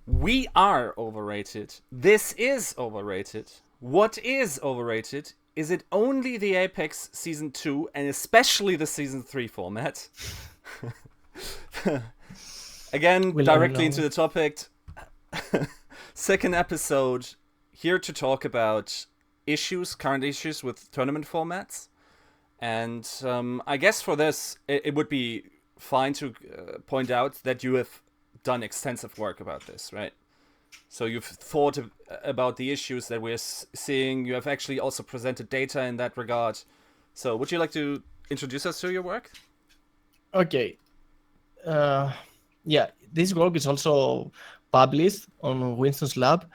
We are overrated. This is overrated. What is overrated? Is it only the Apex Season 2 and especially the Season 3 format? Again, We never directly into know. the topic. Second episode, here to talk about current issues with tournament formats. And I guess for this, it would be fine to point out that you have done extensive work about this, right? So you've thought about the issues that we're seeing. You have actually also presented data in that regard. So would you like to introduce us to your work? Okay. Uh, yeah, this work is also published on Winston's lab.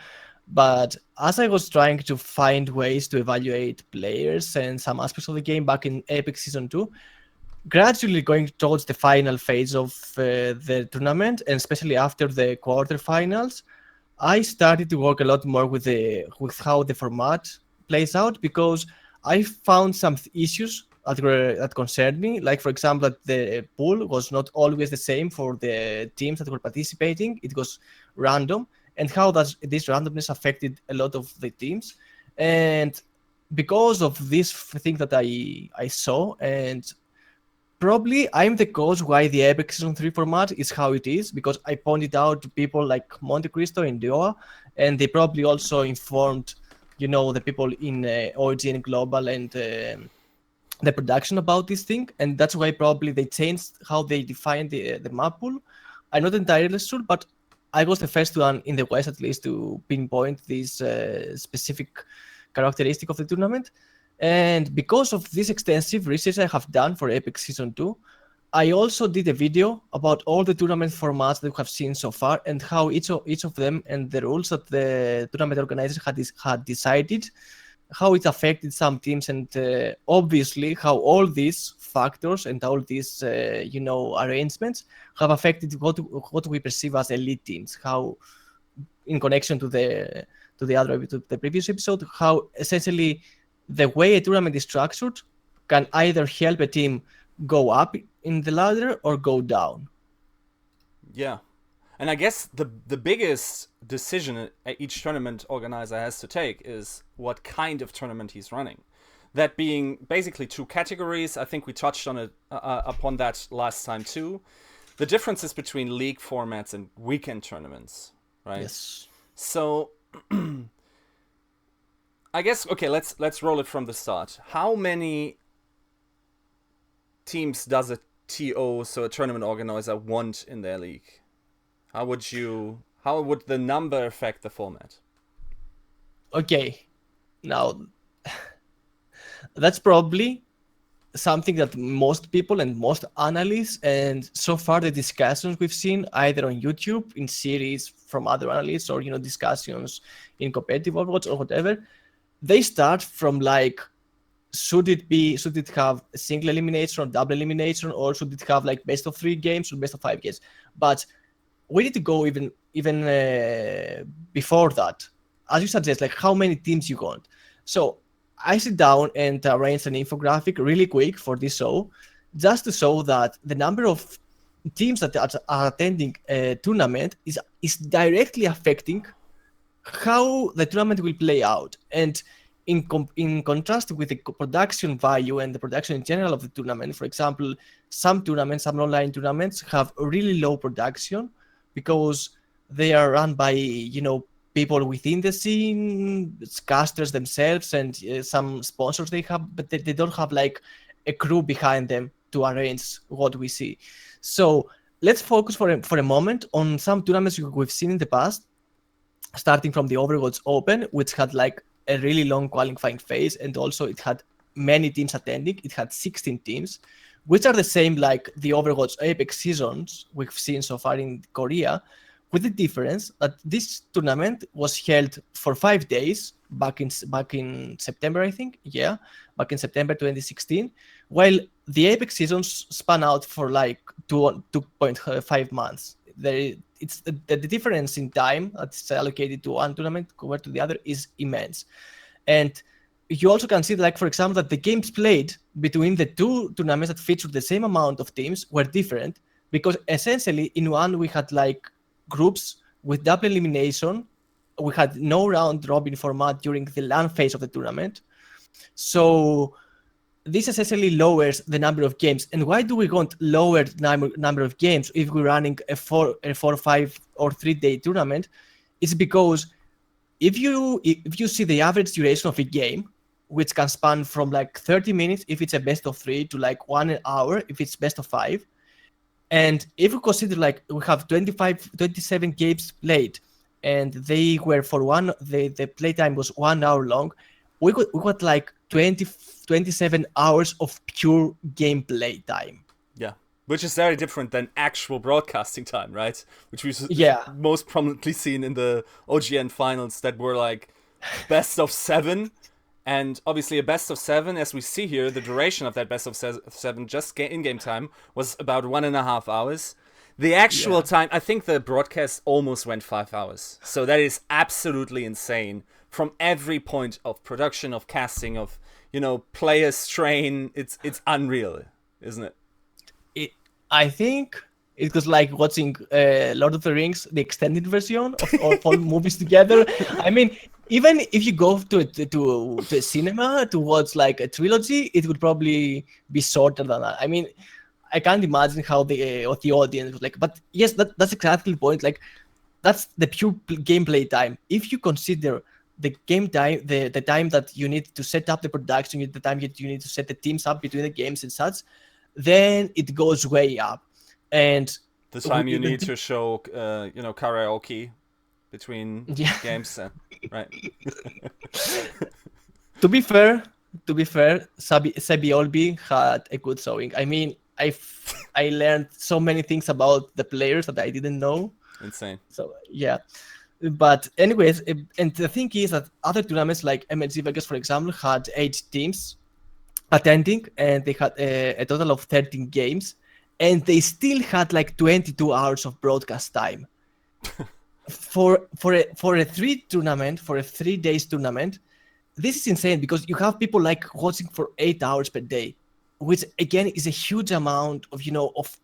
But as I was trying to find ways to evaluate players and some aspects of the game back in Apex Season 2, gradually going towards the final phase of the tournament, and especially after the quarterfinals, I started to work a lot more with how the format plays out because I found some issues that concerned me. Like for example, that the pool was not always the same for the teams that were participating. It was random, and how does this randomness affected a lot of the teams. And because of this thing that I saw, and probably I'm the cause why the Epic Season 3 format is how it is, because I pointed out to people like Monte Cristo and Dioa, and they probably also informed, the people in Origin Global and the production about this thing, and that's why probably they changed how they define the map pool. I'm not entirely sure, but I was the first one in the West, at least, to pinpoint this specific characteristic of the tournament. And because of this extensive research I have done for Epic Season 2, I also did a video about all the tournament formats that we have seen so far and how each of them and the rules that the tournament organizers had decided, how it affected some teams, and obviously how all these factors and all these arrangements have affected what we perceive as elite teams. How, in connection to the previous episode, how essentially the way a tournament is structured can either help a team go up in the ladder or go down. Yeah. And I guess the biggest decision each tournament organizer has to take is what kind of tournament he's running. That being basically two categories. I think we touched on it upon that last time too. The differences between league formats and weekend tournaments, right? Yes. So I guess okay, let's roll it from the start. How many teams does a TO, so a tournament organizer, want in their league? How would the number affect the format? Okay. Now, that's probably something that most people and most analysts, and so far the discussions we've seen either on YouTube in series from other analysts, or discussions in competitive Overwatch or whatever, they start from like, should it have a single elimination or double elimination, or should it have like best of 3 games or best of 5 games? But we need to go even before that, as you suggest, like how many teams you want. So I sit down and arrange an infographic really quick for this show, just to show that the number of teams that are attending a tournament is directly affecting how the tournament will play out. And in contrast with the production value and the production in general of the tournament, for example, some online tournaments have a really low production because they are run by people within the scene, casters themselves, and some sponsors they have, but they don't have like a crew behind them to arrange what we see. So let's focus for a moment on some tournaments we've seen in the past, starting from the Overwatch Open, which had like a really long qualifying phase, and also it had many teams attending. It had 16 teams, which are the same like the Overwatch Apex seasons we've seen so far in Korea, with the difference that this tournament was held for 5 days back in September, I think. Yeah, back in September 2016, while the Apex seasons span out for like 2.5 months. The difference in time that's allocated to one tournament compared to the other is immense. And you also can see, like, for example, that the games played between the two tournaments that featured the same amount of teams were different, because essentially in one we had like groups With double elimination, we had no round robin format during the LAN phase of the tournament. So this essentially lowers the number of games. And why do we want lower number of games if we're running a 5 or 3 day tournament? It's because if you see the average duration of a game, which can span from like 30 minutes if it's a best of 3 to like 1 hour if it's best of 5, and if we consider like we have 27 games played, and they were for the playtime was 1 hour long, we got like 27 hours of pure gameplay time. Yeah. Which is very different than actual broadcasting time, right? Which we've Yeah. most prominently seen in the OGN finals that were like best of 7. And obviously, a best of 7, as we see here, the duration of that best of 7, just in game time, was about 1.5 hours. The actual Yeah. time, I think the broadcast almost went 5 hours. So that is absolutely insane from every point of production, of casting, of, player strain. It's unreal, isn't it? I think it was like watching Lord of the Rings, the extended version of all movies together. I mean, even if you go to a cinema to watch like a trilogy, it would probably be shorter than that. I mean, I can't imagine how the audience was like. But yes, that's exactly the point. Like, that's the pure gameplay time. If you consider the game time, the time that you need to set up the production, the time you need to set the teams up between the games and such, then it goes way up. And The time you need to show, karaoke between yeah, games, right? to be fair, Sebi Olby had a good showing. I mean, I learned so many things about the players that I didn't know. Insane. So yeah. But anyways, and the thing is that other tournaments like MLG Vegas, for example, had 8 teams attending, and they had a total of 13 games, and they still had like 22 hours of broadcast time. For a 3 days tournament, this is insane because you have people like watching for 8 hours per day, which again is a huge amount of of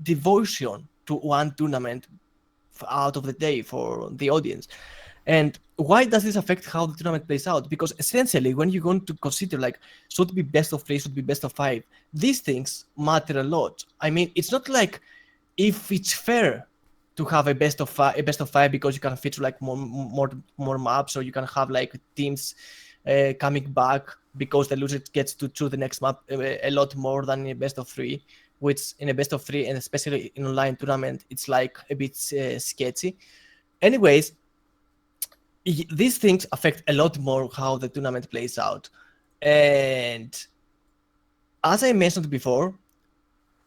devotion to one tournament out of the day for the audience. And why does this affect how the tournament plays out? Because essentially, when you're going to consider like should it be best of 3, should it be best of 5, these things matter a lot. I mean, it's not like if it's fair to have a best of 5 because you can feature like more maps, or you can have like teams coming back because the loser gets to choose the next map a lot more than in a best of 3, which in a best of 3 and especially in online tournament, it's like a bit sketchy. Anyways, these things affect a lot more how the tournament plays out. And as I mentioned before,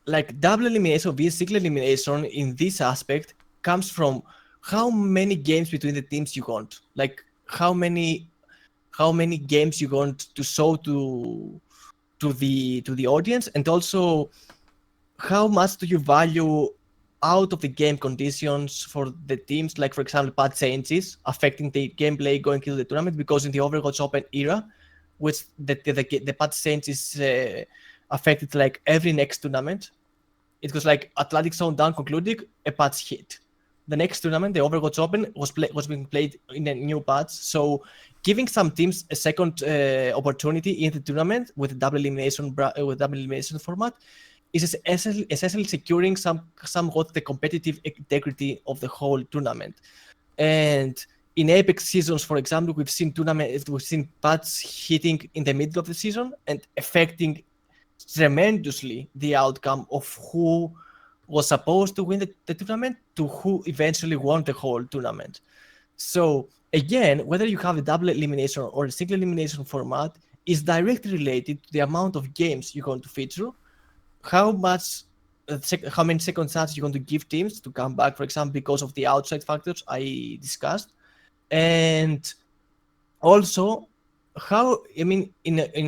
like double elimination vs single elimination in this aspect comes from how many games between the teams you want, like how many games you want to show to the audience, and also how much do you value out of the game conditions for the teams, like for example patch changes affecting the gameplay going into the tournament, because in the Overwatch Open era, which the patch changes affected like every next tournament. It was like Atlantic Zone Down concluding, a patch hit. The next tournament, the Overwatch Open, was being played in a new patch. So giving some teams a second opportunity in the tournament with double elimination format is essentially securing somewhat the competitive integrity of the whole tournament. And in Apex seasons, for example, we've seen patch hitting in the middle of the season and affecting tremendously the outcome of who was supposed to win the tournament to who eventually won the whole tournament. So again, whether you have a double elimination or a single elimination format is directly related to the amount of games you're going to feature, how many second chances you're going to give teams to come back, for example, because of the outside factors I discussed, and also in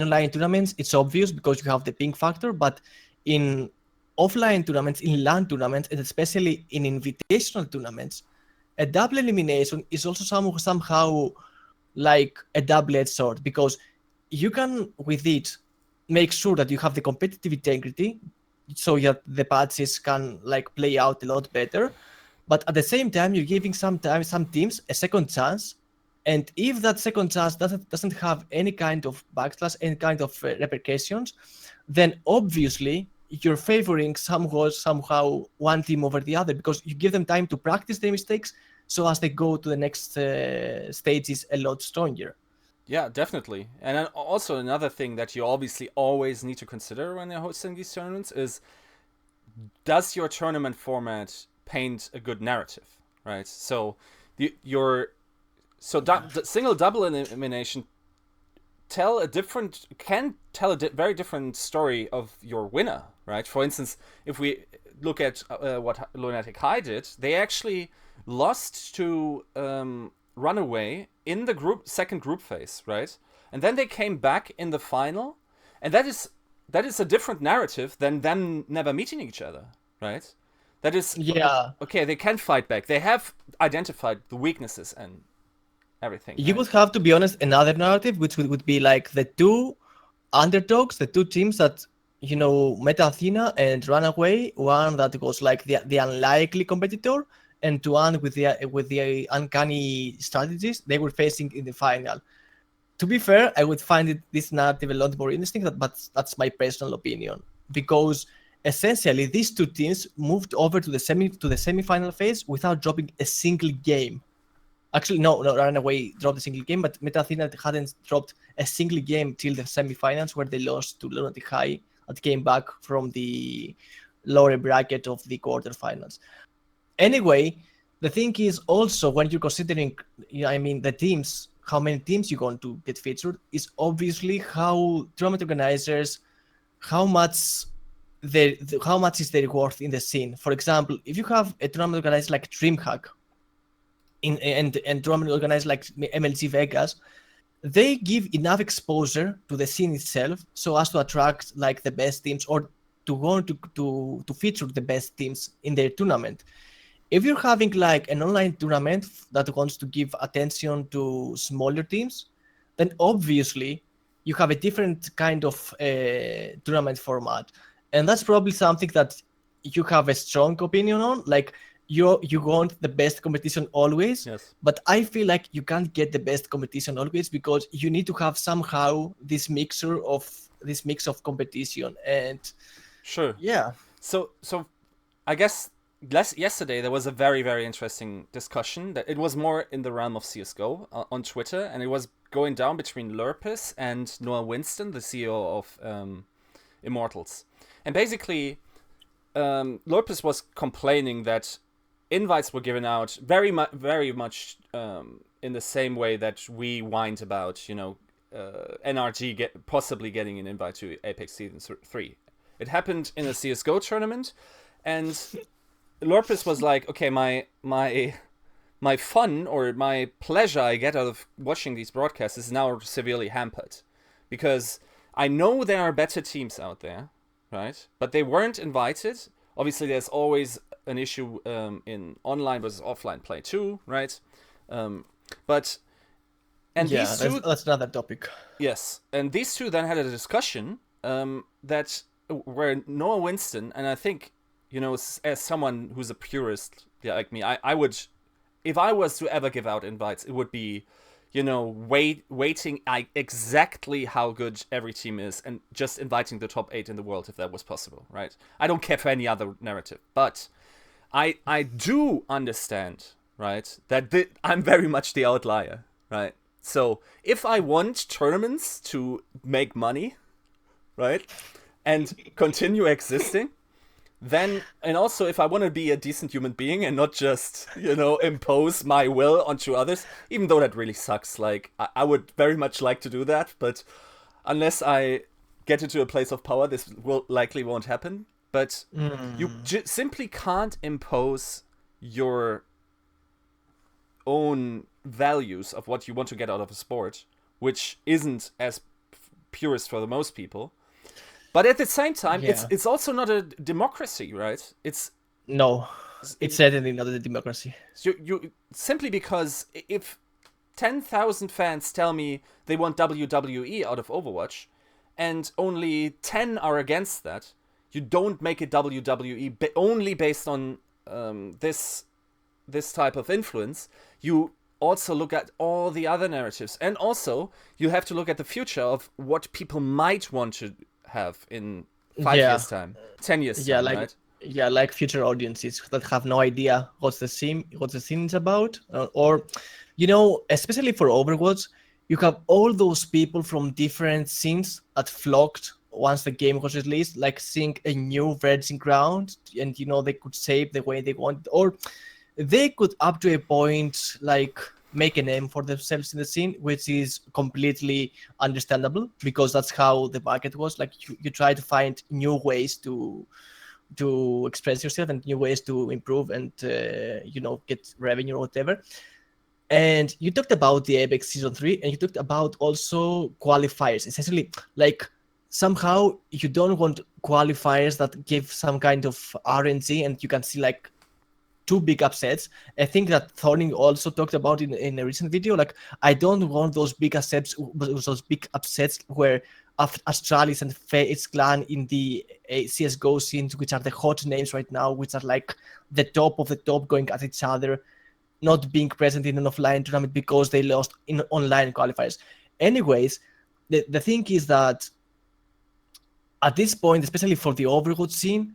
online tournaments, it's obvious because you have the ping factor, but in offline tournaments, in LAN tournaments, and especially in invitational tournaments, a double elimination is also somehow like a double-edged sword, because you can with it make sure that you have the competitive integrity so that the patches can like play out a lot better. But at the same time, you're giving sometimes some teams a second chance, and if that second chance doesn't have any kind of backslash, any kind of repercussions, then obviously you're favoring somehow one team over the other, because you give them time to practice their mistakes, so as they go to the next stages a lot stronger. Yeah, definitely. And then also another thing that you obviously always need to consider when you're hosting these tournaments is, does your tournament format paint a good narrative, right? So your single double elimination can tell a very different story of your winner, right? For instance, if we look at what Lunatic High did, they actually lost to Runaway in the second group phase, right? And then they came back in the final, and that is a different narrative than them never meeting each other, right? That is Yeah, okay. They can fight back. They have identified the weaknesses and everything, you right? would have to be honest another narrative, which would be like the two underdogs, the two teams that met Athena and ran away. One that was like the unlikely competitor, and one with the uncanny strategies they were facing in the final. To be fair, I would find this narrative a lot more interesting, but that's my personal opinion, because essentially these two teams moved over to the semi-final phase without dropping a single game. Actually, no, Runaway dropped a single game, but Meta Athena hadn't dropped a single game till the semifinals, where they lost to Lunatic High that came back from the lower bracket of the quarterfinals. Anyway, the thing is also, when you're considering, the teams, how many teams you're going to get featured, is obviously how tournament organizers, how much how much is their worth in the scene. For example, if you have a tournament organizer like DreamHack, and tournament organizers like MLG Vegas, they give enough exposure to the scene itself so as to attract like the best teams, or to want to feature the best teams in their tournament. If you're having like an online tournament that wants to give attention to smaller teams, then obviously you have a different kind of tournament format, and that's probably something that you have a strong opinion on. Like, you want the best competition always, Yes. but I feel like you can't get the best competition always, because you need to have somehow this mix of competition. And Sure. yeah, So I guess yesterday there was a very, very interesting discussion that it was more in the realm of CS:GO on Twitter, and it was going down between Lurpus and Noah Winston, the CEO of Immortals. And basically, Lurpus was complaining that invites were given out very much in the same way that we whined about, NRG possibly getting an invite to Apex Season 3. It happened in a CS:GO tournament, and Lorpus was like, okay, my fun, or my pleasure I get out of watching these broadcasts is now severely hampered, because I know there are better teams out there, right? But they weren't invited. Obviously, there's always an issue in online versus offline play too, right? But and yeah, these two, that's another topic. yes, and these two then had a discussion that where Noah Winston, and I think, as someone who's a purist, yeah, like me, I would, if I was to ever give out invites, it would be, waiting exactly how good every team is, and just inviting the top 8 in the world if that was possible, right? I don't care for any other narrative, but I do understand, right, that I'm very much the outlier, right? So if I want tournaments to make money, right, and continue existing, then, and also if I want to be a decent human being and not just, impose my will onto others, even though that really sucks. Like, I would very much like to do that, but unless I get into a place of power, this likely won't happen. But you simply can't impose your own values of what you want to get out of a sport, which isn't as purist for the most people. But at the same time, Yeah. it's also not a democracy, right? No, it's certainly not a democracy. You simply because if 10,000 fans tell me they want WWE out of Overwatch, and only 10 are against that, you don't make it WWE only based on this this type of influence, you also look at all the other narratives, and also you have to look at the future of what people might want to have in 5 years Yeah, time, 10 years yeah, time, like right? yeah, like future audiences that have no idea what the scene is about, or especially for Overwatch, you have all those people from different scenes that flocked once the game was released, like seeing a new virgin ground, and they could save the way they want, or they could up to a point like make a name for themselves in the scene, which is completely understandable because that's how the market was. Like you try to find new ways to express yourself and new ways to improve and get revenue or whatever. And you talked about the Apex season 3, and you talked about also qualifiers, essentially. Like somehow you don't want qualifiers that give some kind of RNG and you can see like two big upsets. I think that Thorning also talked about in a recent video. Like, I don't want those big upsets where Astralis and FaZe Clan in the CSGO scenes, which are the hot names right now, which are like the top of the top going at each other, not being present in an offline tournament because they lost in online qualifiers. Anyways, the thing is that at this point, especially for the Overwatch scene,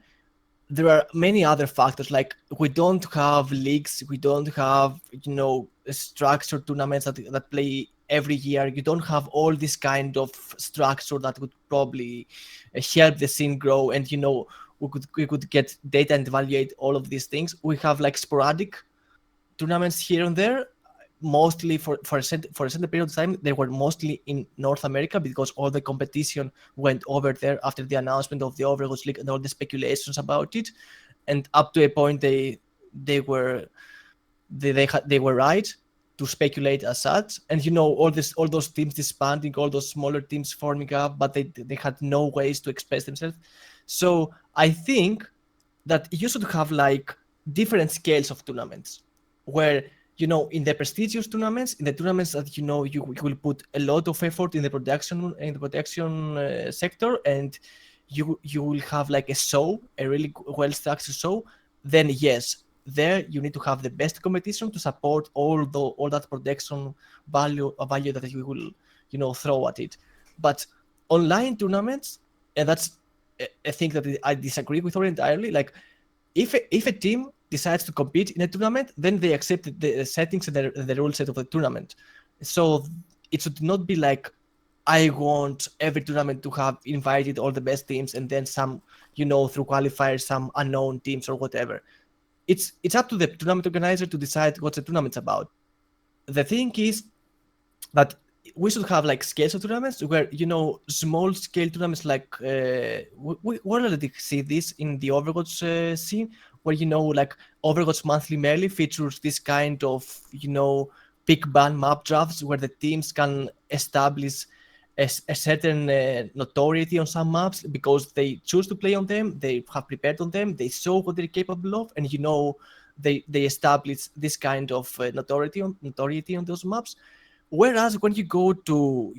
there are many other factors. Like we don't have leagues, we don't have structured tournaments that play every year. You don't have all this kind of structure that would probably help the scene grow, and we could get data and evaluate all of these things. We have like sporadic tournaments here and there, mostly for a certain period of time. They were mostly in North America because all the competition went over there after the announcement of the Overwatch League and all the speculations about it. And up to a point, they were right to speculate as such. And all those teams disbanding, all those smaller teams forming up, but they had no ways to express themselves. So I think that you should have like different scales of tournaments where in the prestigious tournaments, in the tournaments that you will put a lot of effort in the production sector, and you will have like a really well structured show. Then yes, there you need to have the best competition to support all that production value that you will throw at it. But online tournaments, and that's a thing that I disagree with entirely. Like if a team decides to compete in a tournament, then they accept the settings and the rule set of the tournament. So it should not be like I want every tournament to have invited all the best teams and then some, through qualifiers, some unknown teams or whatever. It's up to the tournament organizer to decide what the tournament's about. The thing is that we should have like scales of tournaments where small scale tournaments like we already see this in the Overwatch scene, where like Overwatch Monthly Merely features this kind of pick ban map drafts where the teams can establish a certain notoriety on some maps because they choose to play on them, they have prepared on them, they show what they're capable of, and they establish this kind of notoriety on those maps. Whereas when you go to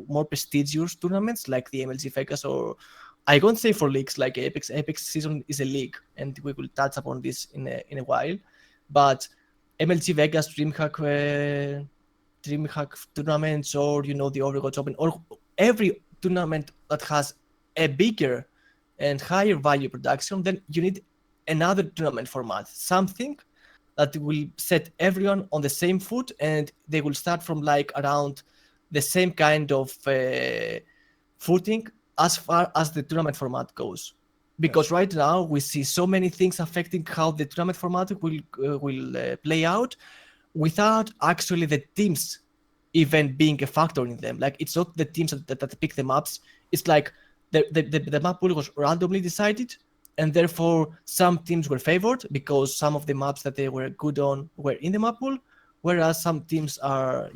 more prestigious tournaments like the MLG Vegas, or I won't say for leagues like Apex season is a league, and we will touch upon this in a while. But MLG Vegas, DreamHack tournaments, or the Overwatch Open, or every tournament that has a bigger and higher value production, then you need another tournament format, something that will set everyone on the same foot, and they will start from like around the same kind of footing as far as the tournament format goes. Yeah. Because right now we see so many things affecting how the tournament format will play out, without actually the teams even being a factor in them. Like it's not the teams that pick the maps. It's like the map pool was randomly decided, and therefore some teams were favored because some of the maps that they were good on were in the map pool, whereas some teams are,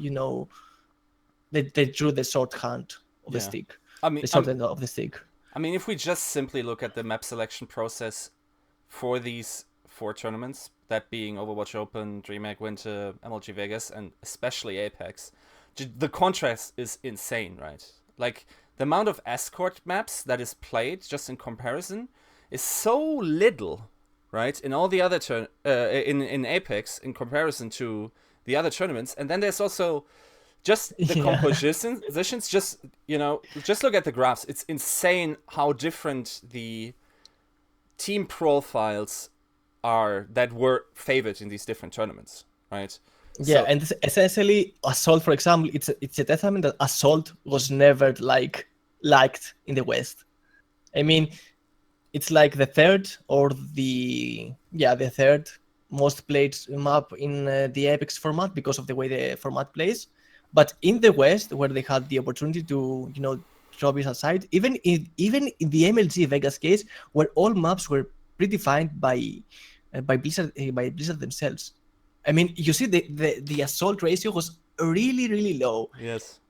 they drew the short hand of the Yeah. stick, I mean, the short end of the stick. I mean, if we just simply look at the map selection process for these four tournaments, that being Overwatch Open, DreamHack Winter, MLG Vegas, and especially Apex, the contrast is insane, right? Like, the amount of escort maps that is played, just in comparison, is so little right? In all the other in Apex in comparison to the other tournaments, and then there's also just the Yeah. compositions. Just just look at the graphs. It's insane how different the team profiles are that were favored in these different tournaments, right? Yeah, So and essentially, Assault, for example, it's a testament that Assault was never liked in the West. I mean, it's like the third or the third most played map in the Apex format because of the way the format plays. But in the West, where they had the opportunity to drop it aside, even in the MLG Vegas case, where all maps were predefined by Blizzard themselves. I mean, you see the assault ratio was really really low. yes,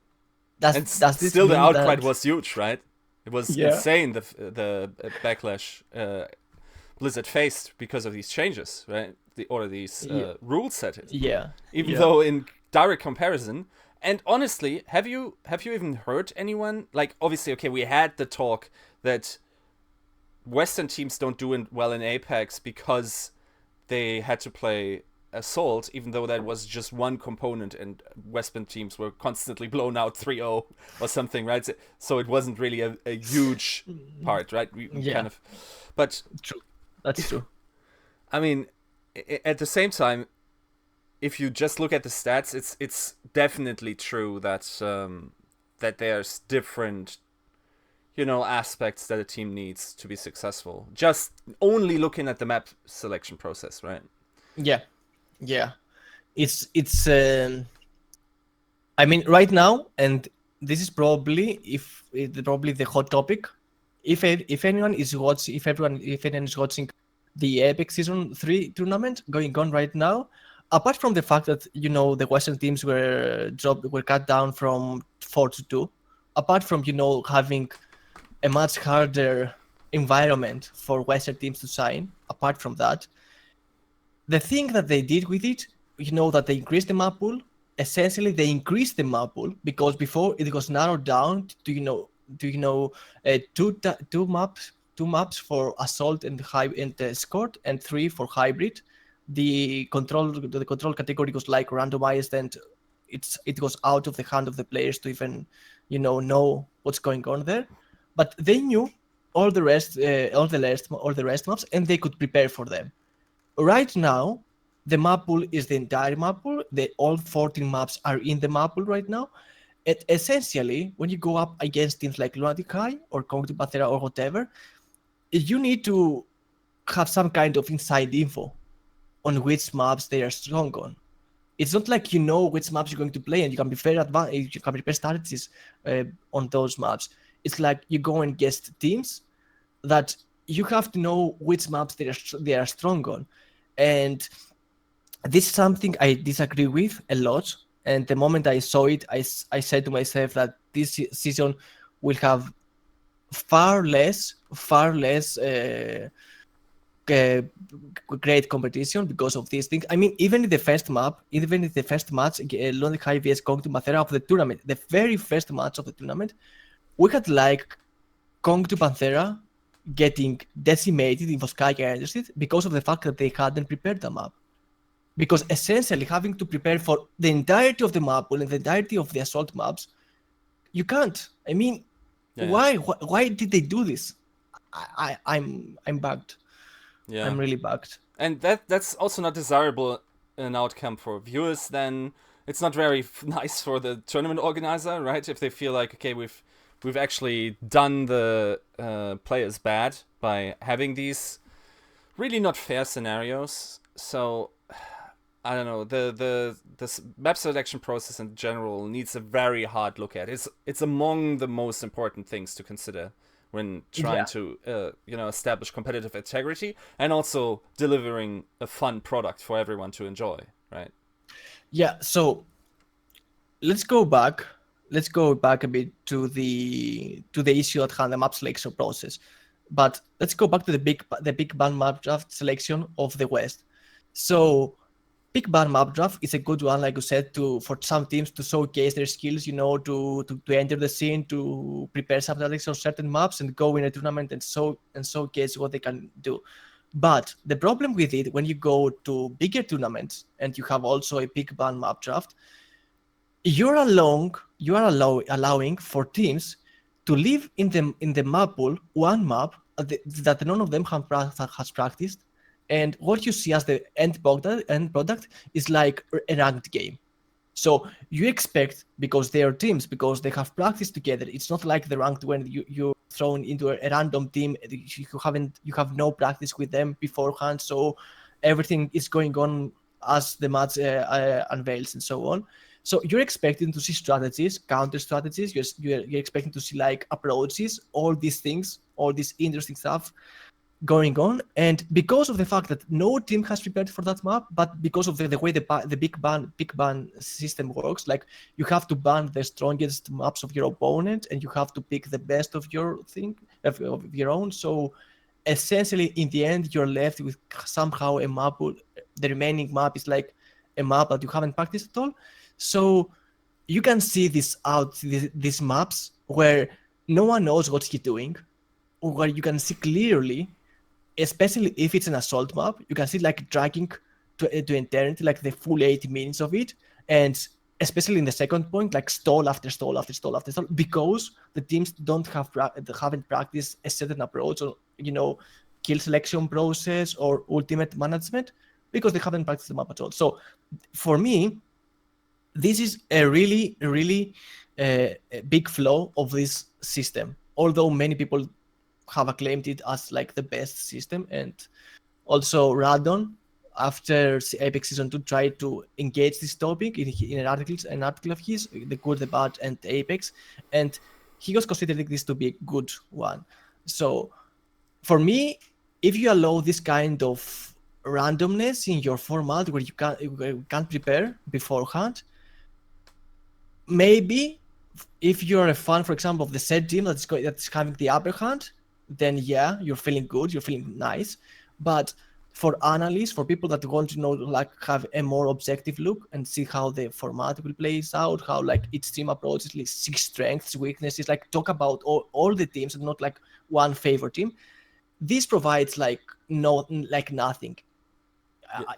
Does and does this still the mean outcry that? was huge, right? It was Yeah, insane the backlash Blizzard faced because of these changes, right? These yeah, rule settings. yeah, Even yeah. though in direct comparison, and honestly, have you even heard anyone like? Obviously, okay, we had the talk that Western teams don't do well in Apex because they had to play Assault, even though that was just one component, and Western teams were constantly blown out 3-0 or something, right? So it wasn't really a huge part, right? We kind Yeah, of, but true. That's true. I mean, at the same time, if you just look at the stats, it's definitely true that that there's different aspects that a team needs to be successful. Just only looking at the map selection process, right? Yeah, yeah. It's. I mean, right now, and this is probably probably the hot topic. If anyone is watching, if anyone is watching the Epic Season 3 tournament going on right now, apart from the fact that the Western teams were cut down from 4-2, apart from having a much harder environment for Western teams to sign, apart from that, the thing that they did with it, that they increased the map pool. Essentially, they increased the map pool because before it was narrowed down to two maps for assault and high and escort, and three for hybrid. The control category was like randomized, and it was out of the hand of the players to even know what's going on there. But they knew all the rest maps, and they could prepare for them. Right now, the map pool is the entire map pool. All 14 maps are in the map pool right now. Essentially, when you go up against teams like Lunatic High or Cognitive Panthera or whatever, you need to have some kind of inside info on which maps they are strong on. It's not like you know which maps you're going to play and you can prepare strategies on those maps. It's like you go against teams that you have to know which maps they are strong on. And this is something I disagree with a lot. And the moment I saw it, I said to myself that this season will have far less uh, great competition because of these things. I mean, even in the first match, London High vs Kong to Mathera of the tournament, the very first match of the tournament, we had like Kong to Panthera getting decimated in Voskaya Energy because of the fact that they hadn't prepared the map. Because essentially, having to prepare for the entirety of the map and the entirety of the assault maps, you can't. I mean, Yeah, yeah, why did they do this? I'm bugged. yeah. I'm really bugged. And that's also not desirable an outcome for viewers. Then it's not very nice for the tournament organizer, right? If they feel like, okay, we've actually done the players bad by having these really not fair scenarios. So I don't know, the map selection process in general needs a very hard look at. It's among the most important things to consider when trying Yeah, to establish competitive integrity and also delivering a fun product for everyone to enjoy, right? yeah. So let's go back. Let's go back a bit to the issue at hand, the map selection process. But let's go back to the big band map draft selection of the West. So big band map draft is a good one, like you said, for some teams to showcase their skills, to enter the scene, to prepare some tactics on certain maps and go in a tournament and showcase what they can do. But the problem with it, when you go to bigger tournaments and you have also a big ban map draft, allowing for teams to live in the map pool, one map that none of them has practiced, and what you see as the end product is like a ranked game. So you expect, because they are teams, because they have practiced together. It's not like the ranked when you're thrown into a random team. You have no practice with them beforehand. So everything is going on as the match unveils and so on. So you're expecting to see strategies, counter strategies. You're expecting to see like approaches, all these things, all this interesting stuff going on. And because of the fact that no team has prepared for that map, but because of the way the big ban system works, like you have to ban the strongest maps of your opponent and you have to pick the best of your thing of your own. So essentially in the end you're left with somehow a map. The remaining map is like a map that you haven't practiced at all. So you can see these maps where no one knows what he's doing, or where you can see clearly, especially if it's an assault map, you can see like dragging to eternity, like the full 80 minutes of it. And especially in the second point, like stall after stall after stall after stall, because the teams haven't practiced a certain approach, or kill selection process or ultimate management, because they haven't practiced the map at all. So for me, this is a really big flaw of this system, although many people have acclaimed it as like the best system. And also Radon, after Apex Season 2, tried to engage this topic in an article of his, The Good, the Bad, and Apex, and he was considering this to be a good one. So for me, if you allow this kind of randomness in your format where you can't prepare beforehand, maybe if you're a fan, for example, of the said team that's having the upper hand, then yeah, you're feeling good, you're feeling nice. But for analysts, for people that want to know, like, have a more objective look and see how the format will play out, how like each team approaches, like, see strengths, weaknesses, like talk about all the teams and not like one favorite team. This provides like nothing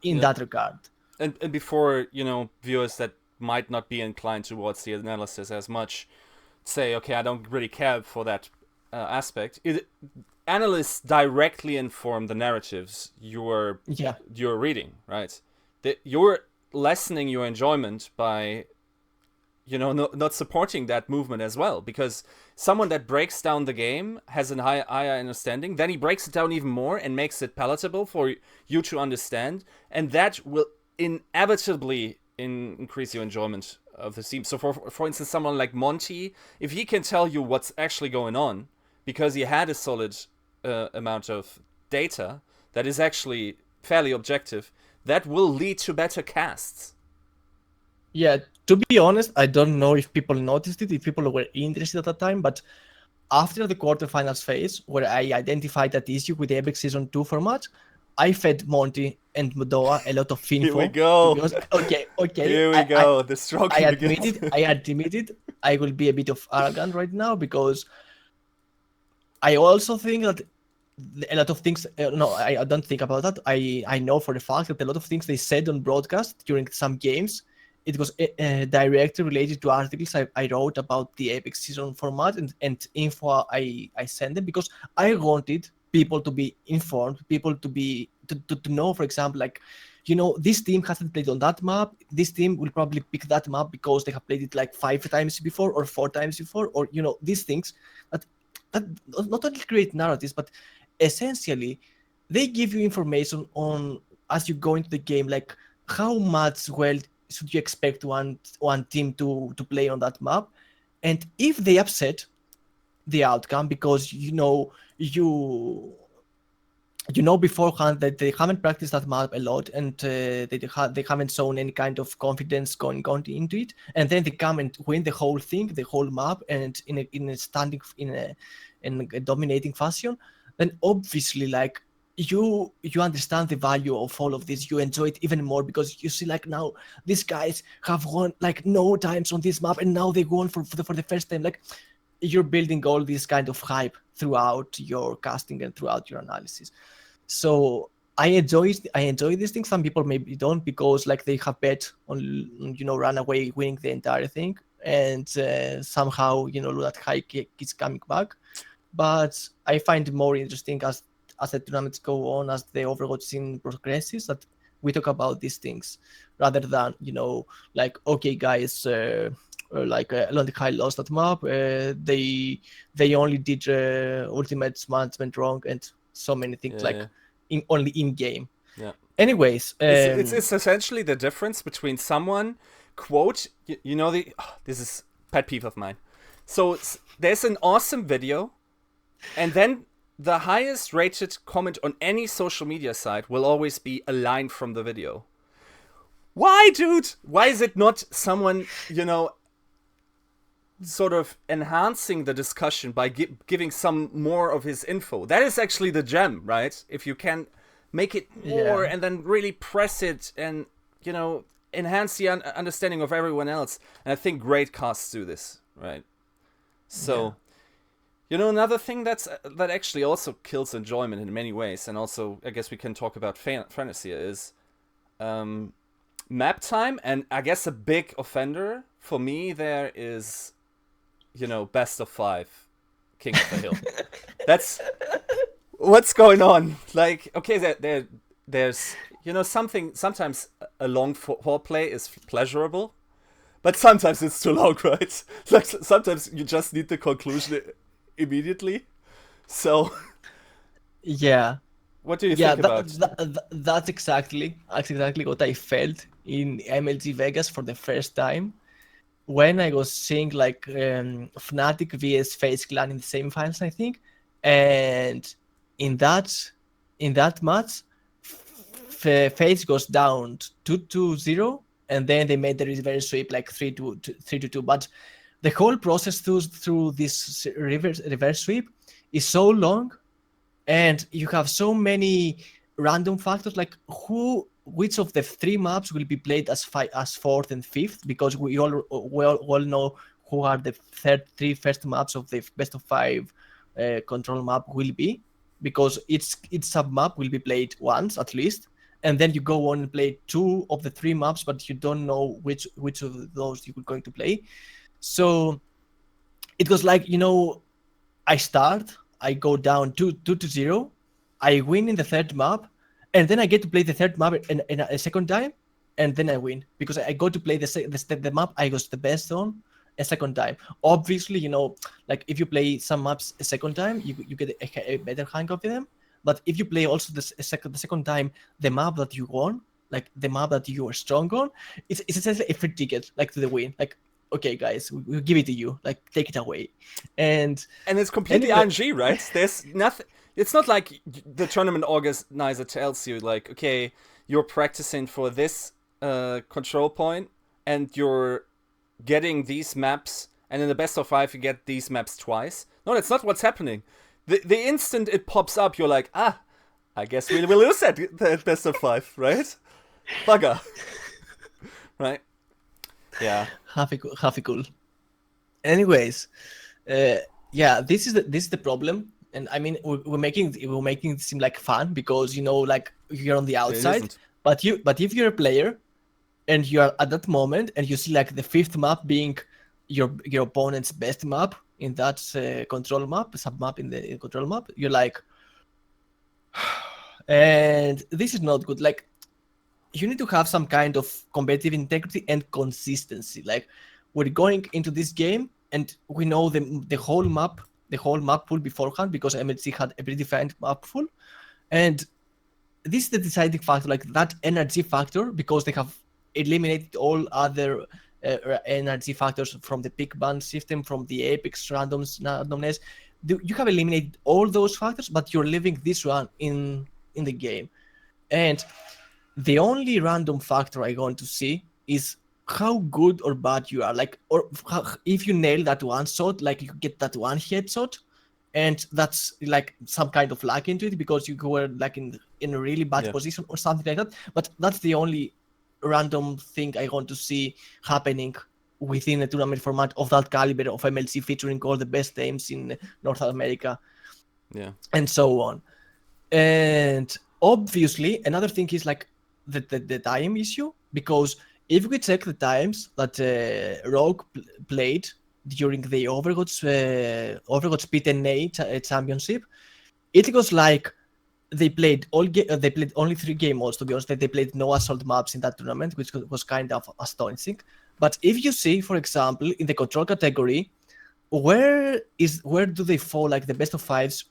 in Yeah. that regard. And before, viewers that might not be inclined towards the analysis as much say, okay, I don't really care for that aspect. Analysts directly inform the narratives you're reading, right? You're lessening your enjoyment by not supporting that movement as well, because someone that breaks down the game has a higher understanding, then he breaks it down even more and makes it palatable for you to understand, and that will inevitably increase your enjoyment of the theme. So for instance, someone like Monty, if he can tell you what's actually going on because he had a solid amount of data that is actually fairly objective, that will lead to better casts. Yeah, to be honest, I don't know if people noticed it, if people were interested at the time, but after the quarterfinals phase, where I identified that issue with the Apex Season 2 format, I fed Monty and Modoa a lot of info. Here we go. To be honest. Okay. Here we go. The struggle begins. I admit it. I will be a bit of arrogant right now, because I also think that a lot of things. No, I don't think about that. I know for the fact that a lot of things they said on broadcast during some games, it was directly related to articles I wrote about the Apex Season format and info I sent them, because I wanted people to be informed, people to know, for example, like, this team hasn't played on that map. This team will probably pick that map because they have played it like 5 times before or 4 times before, or these things that not only create narratives, but essentially they give you information on, as you go into the game, like how much well should you expect one team to play on that map, and if they upset the outcome because beforehand that they haven't practiced that map a lot, and they haven't shown any kind of confidence going into it, and then they come and win the whole thing, the whole map, and in a dominating fashion, then obviously, like, you understand the value of all of this. You enjoy it even more because you see, like, now these guys have won like no times on this map, and now they won for the first time. Like, you're building all this kind of hype throughout your casting and throughout your analysis. So I enjoy these things. Some people maybe don't, because like they have bet on, runaway winning the entire thing, and somehow that high kick is coming back. But I find it more interesting as the tournaments go on, as the Overwatch scene progresses, that we talk about these things rather than like, okay guys, like Atlantic High lost that map, they only did ultimate management wrong, and so many things, like Yeah, only in game. yeah. Anyways, It's essentially the difference between someone quote this is pet peeve of mine. So there's an awesome video, and then the highest rated comment on any social media site will always be a line from the video. Why, dude? Why is it not someone, sort of enhancing the discussion by giving some more of his info? That is actually the gem, right? If you can make it more yeah, and then really press it and, enhance the understanding of everyone else. And I think great casts do this, right? yeah, So, another thing that actually also kills enjoyment in many ways, and also I guess we can talk about fantasy, is map time. And I guess a big offender for me there is, best of 5, King of the Hill. That's what's going on. Like, okay, there's something. Sometimes a long foreplay is pleasurable, but sometimes it's too long, right? Like sometimes you just need the conclusion immediately. So, yeah. what do you Yeah, think about? that's exactly what I felt in MLG Vegas for the first time, when I was seeing like Fnatic vs FaZe Clan in the semifinals, I think, and in that match, FaZe goes down 2-0, and then they made the reverse sweep like 3-2. But the whole process through this reverse sweep is so long, and you have so many random factors, like which of the 3 maps will be played as fourth and fifth, because we all know who are the three first maps of the best of 5 control map will be, because each sub map will be played once at least, and then you go on and play 2 of the 3 maps, but you don't know which of those you're going to play. So it was like, I go down 2-0, I win in the third map, and then I get to play the third map in a second time, and then I win, because I go to play the map I was the best on a second time. Obviously, like if you play some maps a second time, you get a better hang of them. But if you play also the second time the map that you won, like the map that you are strong on, it's essentially a free ticket, like to the win. Like, okay, guys, we'll give it to you. Like, take it away. And And it's completely anyway, RNG, right? There's nothing. It's not like the tournament organizer tells you, like, okay, you're practicing for this control point, and you're getting these maps, and in the best of 5, you get these maps twice. No, that's not what's happening. The instant it pops up, you're like, I guess we will lose that best of 5, right? Bugger. Right? Yeah. happy cool. Anyways, yeah, this is the problem. And I mean, we're making it seem like fun, because like you're on the It outside, isn't. but if you're a player and you are at that moment, and you see like the fifth map being your opponent's best map in that control map, sub map in the control map, you're like, and this is not good. Like, you need to have some kind of competitive integrity and consistency. Like, we're going into this game, and we know the whole map pool beforehand, because MLC had a predefined map pool, and this is the deciding factor, like that energy factor, because they have eliminated all other energy factors from the pick ban system, from the Apex randomness. You have eliminated all those factors, but you're leaving this one in the game. And the only random factor I want to see is how good or bad you are. Like, or if you nail that one shot, like you get that one headshot, and that's like some kind of luck into it, because you were like in a really bad Yeah. position or something like that. But that's the only random thing I want to see happening within a tournament format of that caliber of MLC, featuring all the best teams in North America Yeah. and so on. And Obviously, another thing is like the time issue, because if we check the times that Rogue played during the Overwatch PTNA championship, it was like they played only 3 game modes, to be honest. They played no assault maps in that tournament, which was kind of astonishing. But if you see, for example, in the control category, where do they fall, like the best of fives?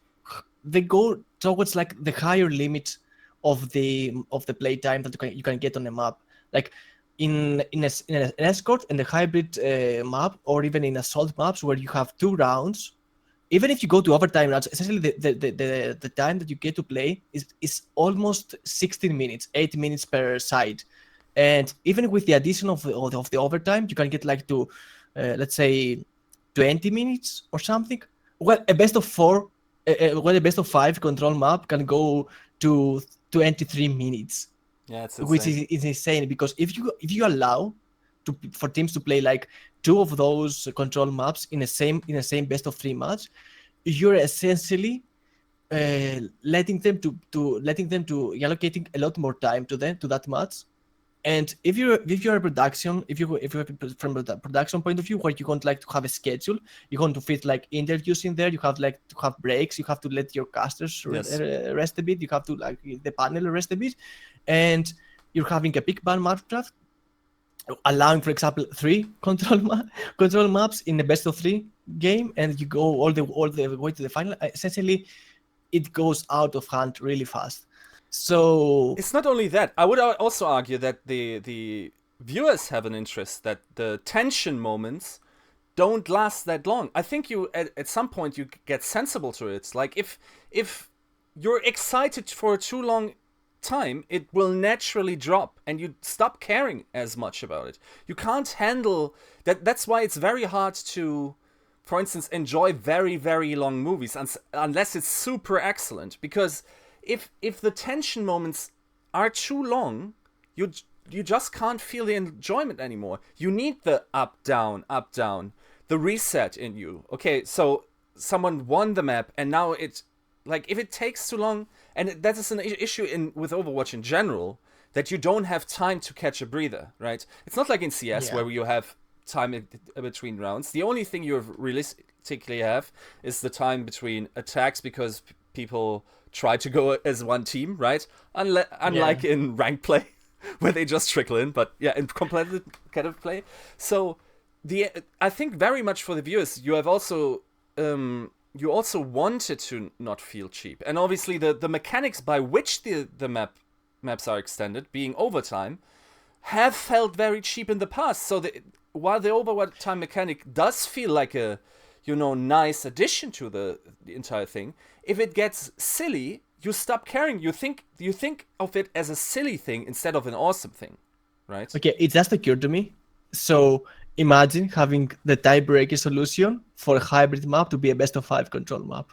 They go towards like the higher limit of the playtime that you can get on a map, like in an escort and a hybrid map, or even in assault maps where you have 2 rounds. Even if you go to overtime rounds, essentially the time that you get to play is almost 16 minutes, 8 minutes per side. And even with the addition of the overtime, you can get like to, let's say, 20 minutes or something. Well, a best of 4, well, a best of 5 control map can go to 23 minutes, Yeah, it's which insane. is insane, because if you allow for teams to play like 2 of those control maps in a same best of 3 match, you're essentially letting them to allocating a lot more time to that match. And if you're a production, if you're from a production point of view, where you want like to have a schedule, you want to fit like interviews in there, you have like to have breaks, you have to let your casters Yes. rest a bit, you have to like the panel rest a bit, and you're having a big ban map draft, allowing, for example, 3 control maps in a best of 3 game, and you go all the way to the final. Essentially, it goes out of hand really fast. So It's not only that. I would also argue that the viewers have an interest that the tension moments don't last that long. I think you at some point you get sensible to it. Like if you're excited for too long time, it will naturally drop and you stop caring as much about it. You can't handle that. That's why it's very hard to, for instance, enjoy very, very long movies unless it's super excellent. Because if the tension moments are too long, you just can't feel the enjoyment anymore. You need the up down, the reset in you. Okay, so someone won the map, and now it's like if it takes too long, and that is an issue in with Overwatch in general, that you don't have time to catch a breather, right? It's not like in CS yeah, where you have time between rounds. The only thing you realistically have is the time between attacks, because people try to go as one team, right? yeah. Unlike in rank play, where they just trickle in. But yeah, in competitive kind of play. So the I think very much for the viewers, you also wanted to not feel cheap, and obviously the mechanics by which the maps are extended, being overtime, have felt very cheap in the past. So while the overtime mechanic does feel like a nice addition to the entire thing, if it gets silly, you stop caring. You think of it as a silly thing instead of an awesome thing, right? Okay, it just occurred to me. So imagine having the tiebreaker solution for a hybrid map to be a best of 5 control map,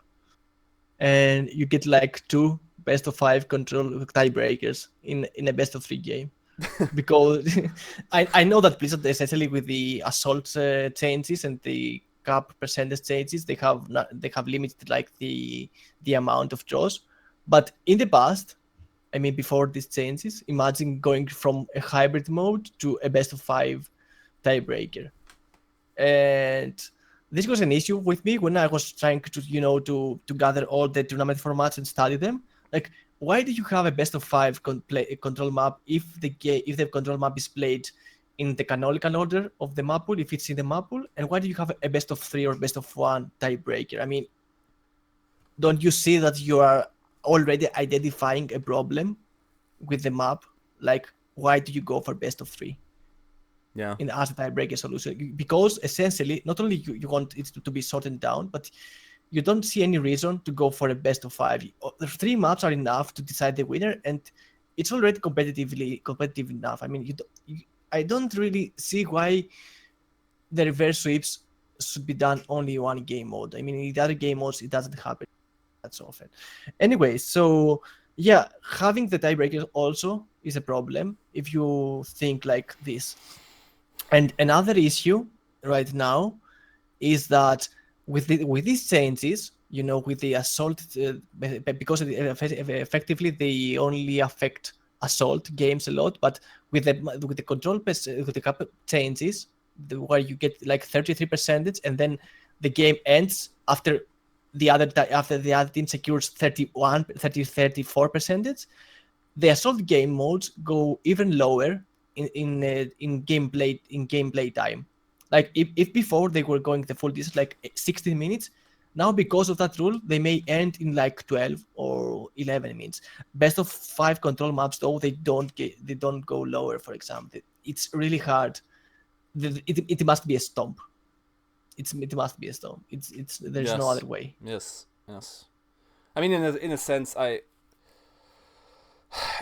and you get like 2 best of 5 control tiebreakers in a best of 3 game. Because I know that Blizzard, essentially with the assault changes and the cap percentage changes, they have limited like the amount of draws. But in the past, I mean, before these changes, imagine going from a hybrid mode to a best of 5 tiebreaker. And this was an issue with me when I was trying to, to gather all the tournament formats and study them. Like, why do you have a best of 5 control map if the control map is played in the canonical order of the map pool, if it's in the map pool, and why do you have a best of 3 or best of 1 tiebreaker? I mean, don't you see that you are already identifying a problem with the map? Like, why do you go for best of 3 Yeah. in as a tiebreaker solution? Because essentially, not only you want it to be sorted down, but you don't see any reason to go for a best of 5. The 3 maps are enough to decide the winner, and it's already competitive enough. I mean, I don't really see why the reverse sweeps should be done only one game mode. I mean, in the other game modes, it doesn't happen that so often. Anyway, so yeah, having the tiebreaker also is a problem if you think like this. And another issue right now is that with these changes, with the assault, because effectively they only affect assault games a lot, but with the control with the couple changes, where you get like 33%, and then the game ends after after the other team secures 34%, the assault game modes go even lower in gameplay time. Like if before they were going the full distance, like 16 minutes, now because of that rule they may end in like 12 or 11 minutes. Best of 5 control maps though, they don't go lower. For example, it's really hard. It must be a stomp. It must be a stomp. It's There's no Yes. other way. Yes. Yes. I mean, in a sense,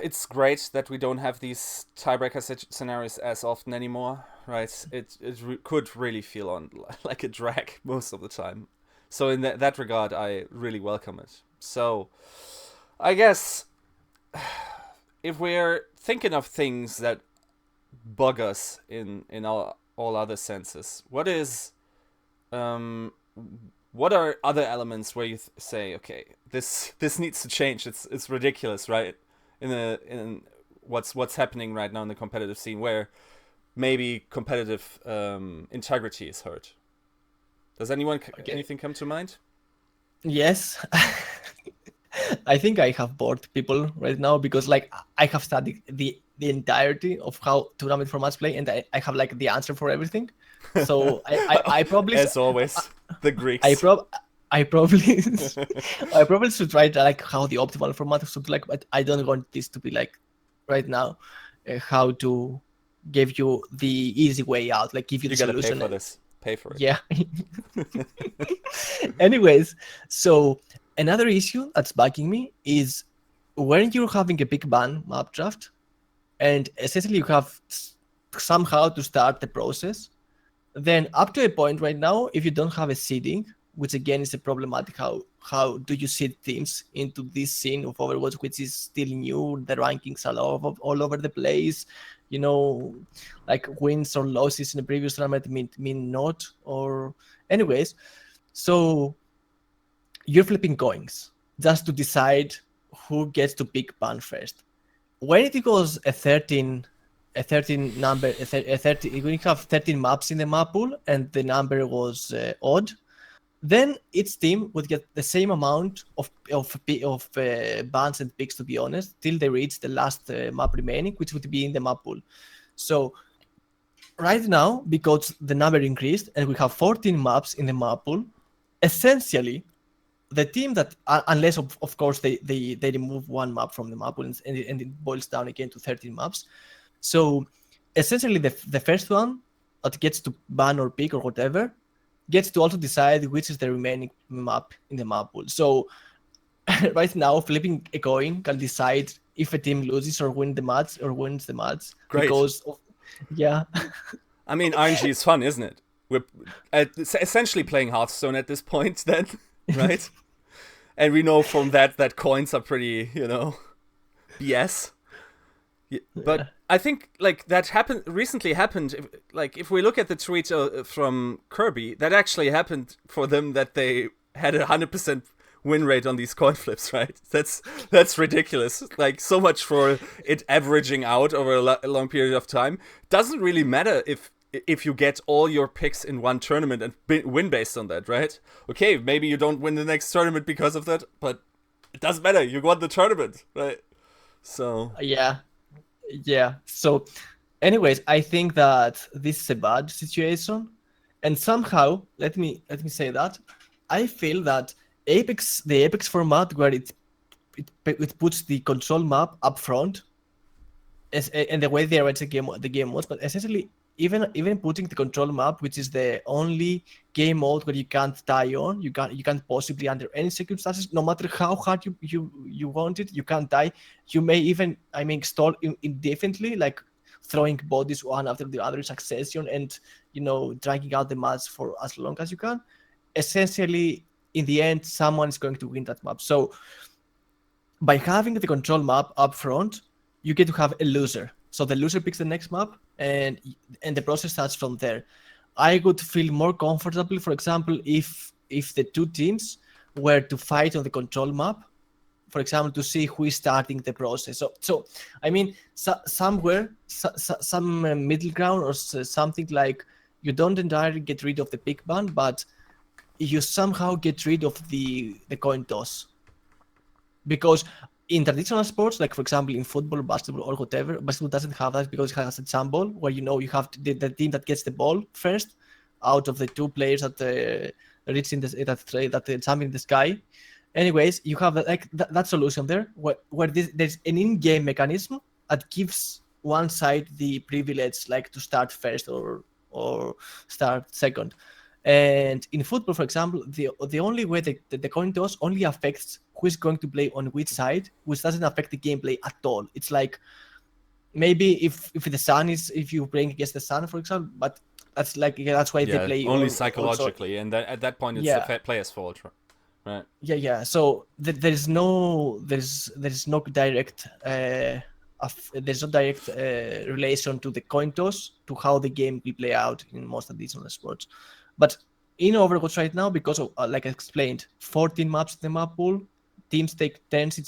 it's great that we don't have these tiebreaker scenarios as often anymore, right? Could really feel on like a drag most of the time. So in that regard, I really welcome it. So I guess if we're thinking of things that bug us in all other senses, um what are other elements where you say, okay, this needs to change? It's ridiculous, right? In what's happening right now in the competitive scene, where maybe competitive integrity is hurt. Does Okay. anything come to mind? Yes. I think I have bored people right now because like I have studied the entirety of how tournament formats play, and I have like the answer for everything. So I probably As always, the I Greeks. prob I probably I probably should write like how the optimal format should like, but I don't want this to be like right now, how to give you the easy way out, like give you You the gotta pay solution. for this. Pay for Yeah. Anyways, so another issue that's bugging me is when you're having a big ban map draft, and essentially you have somehow to start the process, then up to a point right now, if you don't have a seeding, which again is a problematic, how do you seed teams into this scene of Overwatch, which is still new? The rankings are all over the place. You know, like wins or losses in the previous tournament mean not. Or anyways, so you're flipping coins just to decide who gets to pick ban first. When it was a 13 number, a 30, when you have 13 maps in the map pool and the number was odd, then each team would get the same amount of bans and picks, to be honest, till they reach the last map remaining, which would be in the map pool. So right now, because the number increased and we have 14 maps in the map pool, essentially the team that, unless of course they remove one map from the map pool, and it boils down again to 13 maps. So essentially the first one that gets to ban or pick or whatever gets to also decide which is the remaining map in the map pool. So right now, flipping a coin can decide if a team loses or wins the match Great. because of, yeah. I mean, RNG is fun, isn't it? We're essentially playing Hearthstone at this point, then, right? And we know from that coins are pretty, BS. Yeah, Yeah. but I think like that recently happened. Like if we look at the tweet from Kirby, that actually happened for them. That they had 100% win rate on these coin flips, right? That's ridiculous. Like so much for it averaging out over a long period of time. Doesn't really matter if you get all your picks in one tournament and win based on that, right? Okay, maybe you don't win the next tournament because of that, but it doesn't matter. You won the tournament, right? So Yeah. Yeah. So, anyways, I think that this is a bad situation, and somehow let me say that I feel that the Apex format, where it puts the control map up front, and the way they arrange the game modes, but essentially even putting the control map, which is the only game mode where you can't die on, you can't possibly under any circumstances, no matter how hard you want it, you can't die. You may even, I mean, stall indefinitely, like throwing bodies one after the other in succession, and dragging out the match for as long as you can. Essentially, in the end, someone is going to win that map. So by having the control map up front, you get to have a loser. So the loser picks the next map, and the process starts from there. I would feel more comfortable, for example, if if the two teams were to fight on the control map, for example, to see who is starting the process. So I mean, somewhere, some middle ground or something like you don't entirely get rid of the pick ban, but you somehow get rid of the coin toss. Because in traditional sports, like for example in football, basketball, or whatever, basketball doesn't have that because it has a jumble where you have the team that gets the ball first out of the two players that reach in that jump in the sky. Anyways, you have that solution there where there's an in-game mechanism that gives one side the privilege, like to start first or start second. And in football, for example, the only way the coin toss only affects who is going to play on which side, which doesn't affect the gameplay at all. It's like maybe if the sun is, if you're playing against the sun, for example, but that's like that's why they Yeah, play only also. psychologically, and at that point, it's Yeah, the player's fault, right? yeah. So there's no direct there's no direct relation to the coin toss to how the game will play out in most traditional sports. But in Overwatch right now, because of like I explained, 14 maps in the map pool, teams take turns,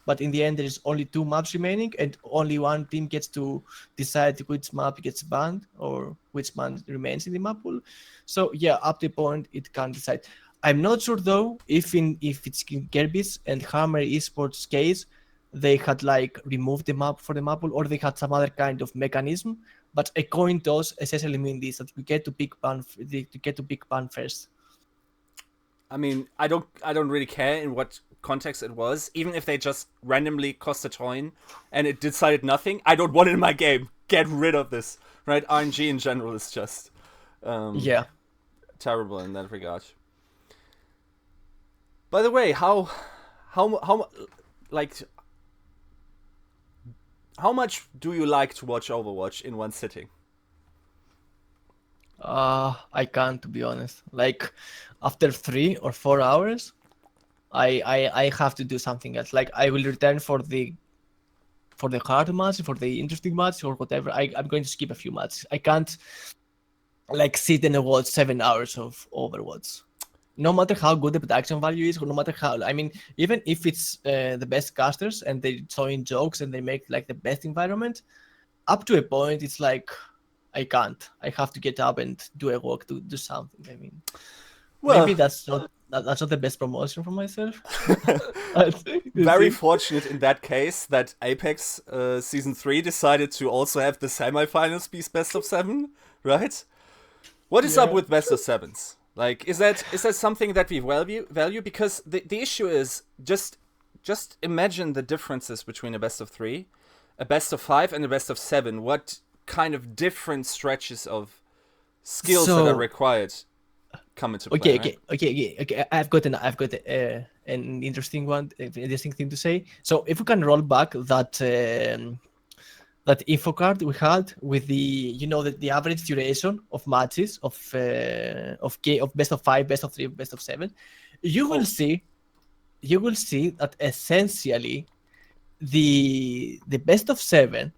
but in the end there is only 2 maps remaining, and only one team gets to decide which map gets banned or which one remains in the map pool. So yeah, up to a point it can decide. I'm not sure though if it's in Kirby's and Hammer Esports case they had like removed the map for the map pool, or they had some other kind of mechanism. But a coin toss essentially means this, that you get to pick ban first. I mean, I don't really care in what context it was. Even if they just randomly cost a coin and it decided nothing, I don't want it in my game. Get rid of this, right? RNG in general is just Yeah. terrible in that regard. By the way, how like how much do you like to watch Overwatch in one sitting? I can't, to be honest. Like after 3 or 4 hours, I have to do something else. Like I will return for the hard match, for the interesting match, or whatever. I'm going to skip a few matches. I can't like sit and watch 7 hours of Overwatch. No matter how good the production value is, or no matter how, I mean, even if it's the best casters and they throw in jokes and they make like the best environment, up to a point, it's like I can't. I have to get up and do a walk to do something. I mean, maybe Well, that's not the best promotion for myself. very fortunate in that case that Apex Season 3 decided to also have the semifinals be best of 7, right? What is up with best of 7s? Like, is that something that we value? Because the issue is just imagine the differences between a best of 3, a best of 5, and a best of 7. What kind of different stretches of skills that are required come into play? Okay. I've got an interesting thing to say. So if we can roll back that info card we had with the average duration of matches of best of 5, best of 3, best of 7, you will see that essentially the best of 7,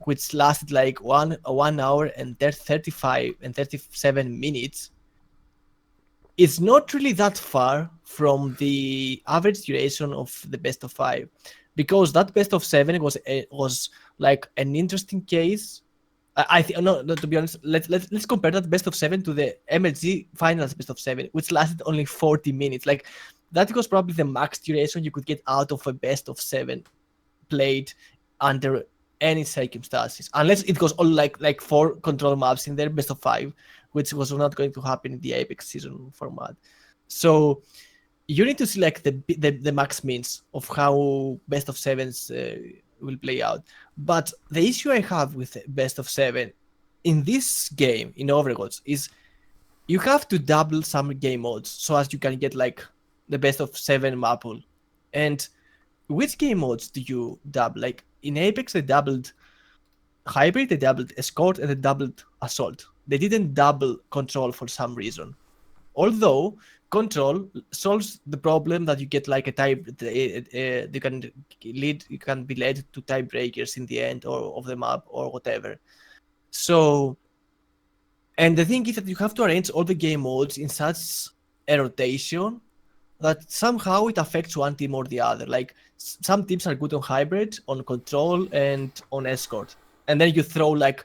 which lasted like 1 hour and 35 and 37 minutes, is not really that far from the average duration of the best of 5, because that best of 7 was like an interesting case. I think no, to be honest, let's compare that best of 7 to the MLG finals best of 7, which lasted only 40 minutes. Like that was probably the max duration you could get out of a best of 7 played under any circumstances, unless it goes all like 4 control maps in there, best of 5, which was not going to happen in the Apex season format. So you need to select the max means of how best of 7s will play out. But the issue I have with best of 7 in this game, in Overwatch, is you have to double some game modes so as you can get like the best of 7 map pool. And which game modes do you double? Like in Apex, they doubled Hybrid, they doubled Escort, and they doubled Assault. They didn't double Control for some reason. Although Control solves the problem that you get like a tie, you can be led to tiebreakers in the end or of the map or whatever. So, and the thing is that you have to arrange all the game modes in such a rotation that somehow it affects one team or the other. Like some teams are good on hybrid, on control, and on escort, and then you throw like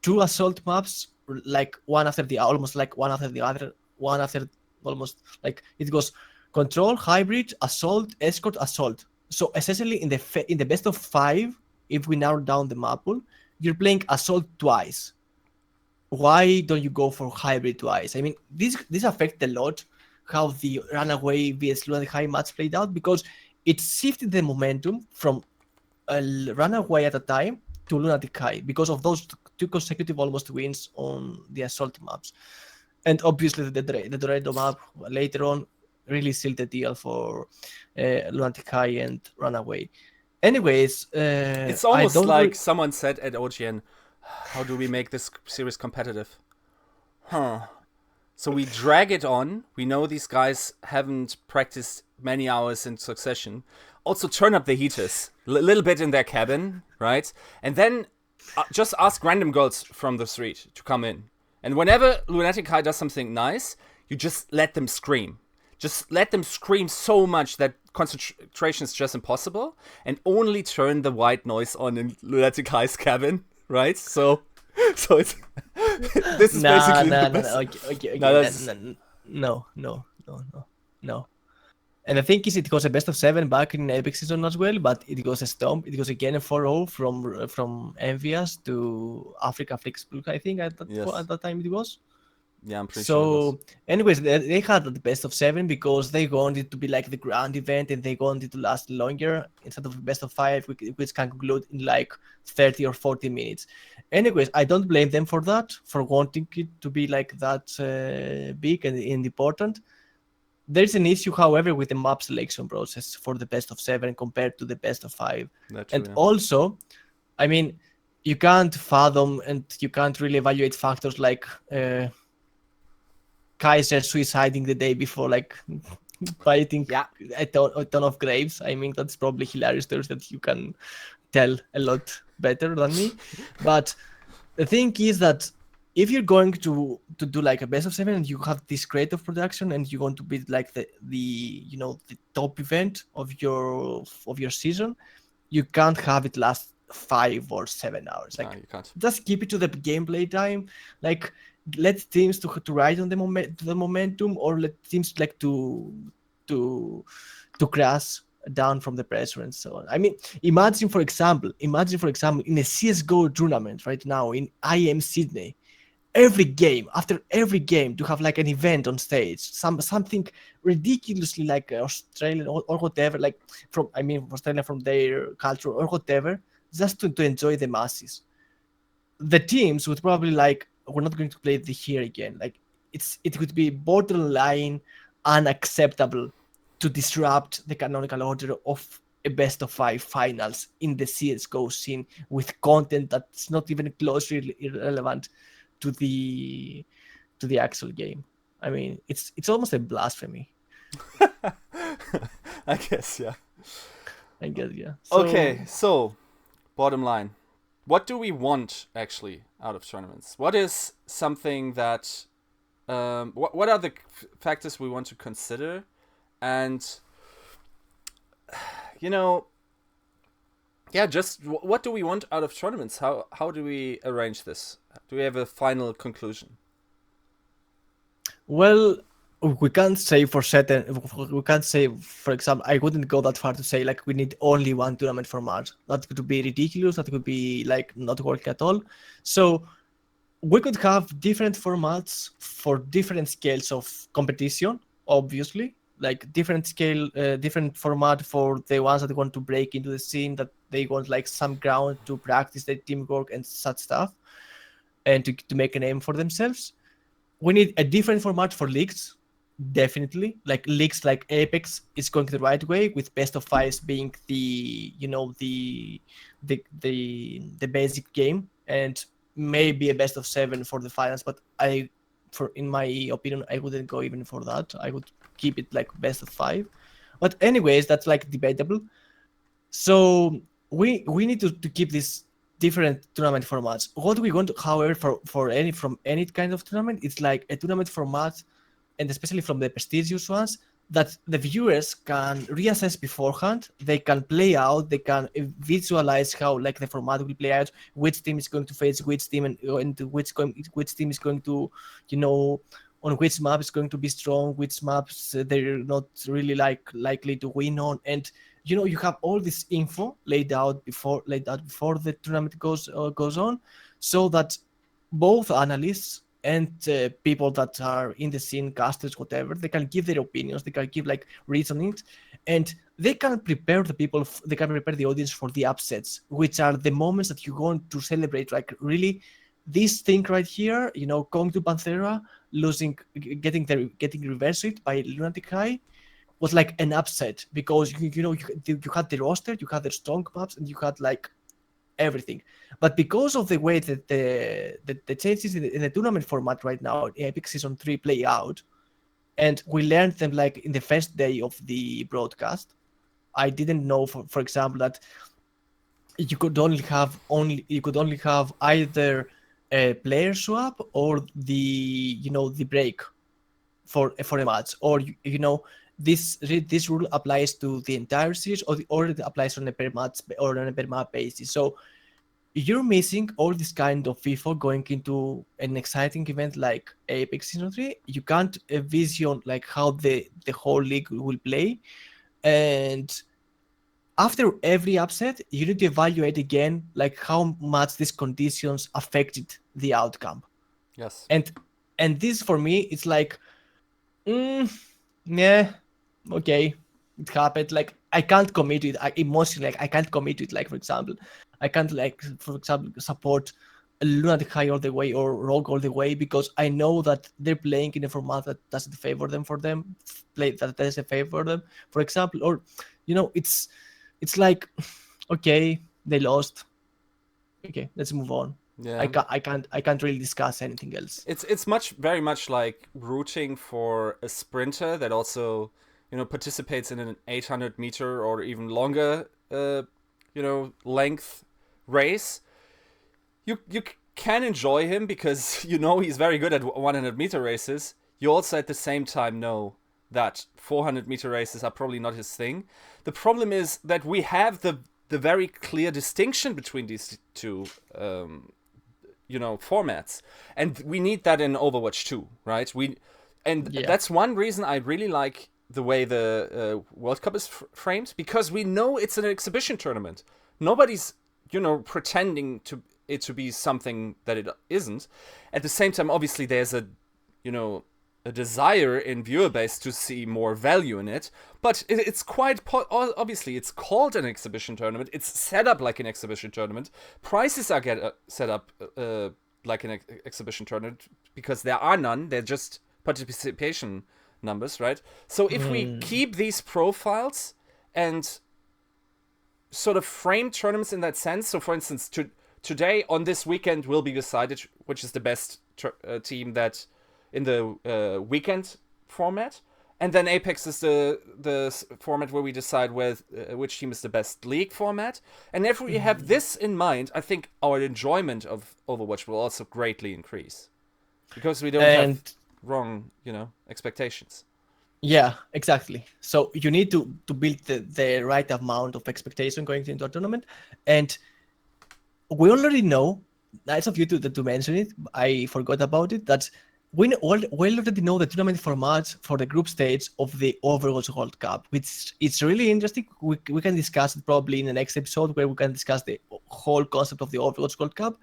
two assault maps, like one after the almost like one after the other, one after almost like it goes control, hybrid, assault, escort, assault. So essentially, in the best of 5, if we narrow down the map pool, you're playing assault twice. Why don't you go for hybrid twice? I mean, this affected a lot how the runaway vs lunatic high match played out, because it shifted the momentum from a runaway at a time to lunatic high because of those two consecutive almost wins on the assault maps. And obviously the Dorado map later on really sealed the deal for lunatic high and runaway. Anyways, It's I almost don't like someone said at OGN, how do we make this series competitive? Huh. So we drag it on. We know these guys haven't practiced many hours in succession. Also turn up the heaters a little bit in their cabin, right? And then just ask random girls from the street to come in. And whenever Lunatic High does something nice, you just let them scream. Just let them scream so much that concentration is just impossible, and only turn the white noise on in Lunatic High's cabin, right? So it's this is basically the best. Okay. No, that's No. And the thing is, it was a best of 7 back in Epic season as well, but it was a stomp. It was again a 4-0 from Envious to Africa Flix Blue, I think at yes. that time it was. Yeah, I'm pretty sure it was. So, anyways, they had the best of 7 because they wanted to be like the grand event and they wanted to last longer instead of the best of 5, which can conclude in like 30 or 40 minutes. Anyways, I don't blame them for that, for wanting it to be like that big and important. There's an issue, however, with the map selection process for the best of 7 compared to the best of 5. That's And true, yeah. also, I mean, you can't fathom and you can't really evaluate factors like Kaiser suiciding the day before, like biting Yeah. a ton of graves. I mean, that's probably hilarious stories that you can tell a lot better than me. But the thing is that if you're going to do like a best of 7 and you have this creative production and you want to be like the the top event of your season, you can't have it last 5 or 7 hours. Like, No, you can't. just keep it to the gameplay time. Like, let teams to ride on the momentum, or let teams like to crash down from the pressure and so on. I mean, imagine for example in a CS:GO tournament right now in IM Sydney, after every game to have like an event on stage, something ridiculously like Australian or whatever, like from Australia, from their culture or whatever, just to enjoy the masses. The teams would probably like, we're not going to play the here again. Like, it would be borderline unacceptable to disrupt the canonical order of a best of 5 finals in the CS:GO scene with content that's not even closely irrelevant to the actual game. I mean, it's almost a blasphemy. I guess, yeah. I guess, yeah. Okay, so bottom line, what do we want actually out of tournaments? What is something that what are the factors we want to consider? And just what do we want out of tournaments? How do we arrange this? Do we have a final conclusion? Well, we can't say for certain. We can't say, for example, I wouldn't go that far to say like we need only one tournament format. That could be ridiculous. That could be like not working at all. So we could have different formats for different scales of competition. Obviously, like different format for the ones that want to break into the scene, that they want like some ground to practice their teamwork and such stuff, and to make a name for themselves. We need a different format for leagues, definitely. Like leagues like Apex is going the right way, with best of 5s being the the basic game, and maybe a best of 7 for the finals. But in my opinion, I wouldn't go even for that. I would keep it like best of 5. But anyways, that's like debatable. So we need to keep this different tournament formats. What we want, however, from any kind of tournament, it's like a tournament format and especially from the prestigious ones, that the viewers can reassess beforehand. They can play out, they can visualize how like the format will play out, which team is going to face which team, and which team is going to, you know, on which map is going to be strong, which maps they're not really likely to win on. And you know, you have all this info laid out before the tournament goes on, so that both analysts and people that are in the scene, casters, whatever, they can give their opinions, they can give like reasonings, and they can prepare the people, they can prepare the audience for the upsets, which are the moments that you want to celebrate. Like really, this thing right here, you know, going to Panthera, losing, getting reverse it by Lunatic High, was like an upset because you had the roster, you had the strong maps, and you had like everything. But because of the way that the changes in the tournament format right now, Epic Season 3 play out, and we learned them like in the first day of the broadcast. I didn't know, for example, that you could only have either a player swap or the break for a match, or this rule applies to the entire series, or it applies on a per match or on a per map basis. So you're missing all this kind of FIFA going into an exciting event like Apex Season 3. You can't vision like how the whole league will play. And after every upset, you need to evaluate again like how much these conditions affected the outcome. Yes. And this for me, it's like, yeah, okay, it happened. Like I can't commit to it. Emotionally, like I can't commit to it. Like for example, I can't like for example support Lunatic High all the way or Rogue all the way because I know that they're playing in a format that doesn't favor them play that doesn't favor them. For example, or it's like, okay, they lost. Okay, let's move on. Yeah. I can't really discuss anything else. It's very much like rooting for a sprinter that also, participates in an 800-meter or even longer, length race. You can enjoy him because he's very good at 100-meter races. You also at the same time know that 400-meter races are probably not his thing. The problem is that we have the very clear distinction between these two formats, and we need that in Overwatch 2, right? Yeah. That's one reason I really like the way the World Cup is framed, because we know it's an exhibition tournament. Nobody's pretending to be something that it isn't. At the same time, obviously there's a desire in viewer base to see more value in it, but it's quite obviously it's called an exhibition tournament. It's set up like an exhibition tournament. Prices are set up like an exhibition tournament because there are none. They're just participation numbers, right? So if we keep these profiles and sort of frame tournaments in that sense, so for instance, today on this weekend will be decided which is the best team that in the weekend format, and then Apex is the format where we decide which team is the best league format. And if we have this in mind, I think our enjoyment of Overwatch will also greatly increase because we don't have wrong expectations. Yeah, exactly. So you need to build the right amount of expectation going into a tournament, and we already know. Nice of you to mention it. I forgot about it. That we already know the tournament format for the group stage of the Overwatch World Cup, which it's really interesting. We can discuss it probably in the next episode where we can discuss the whole concept of the Overwatch World Cup,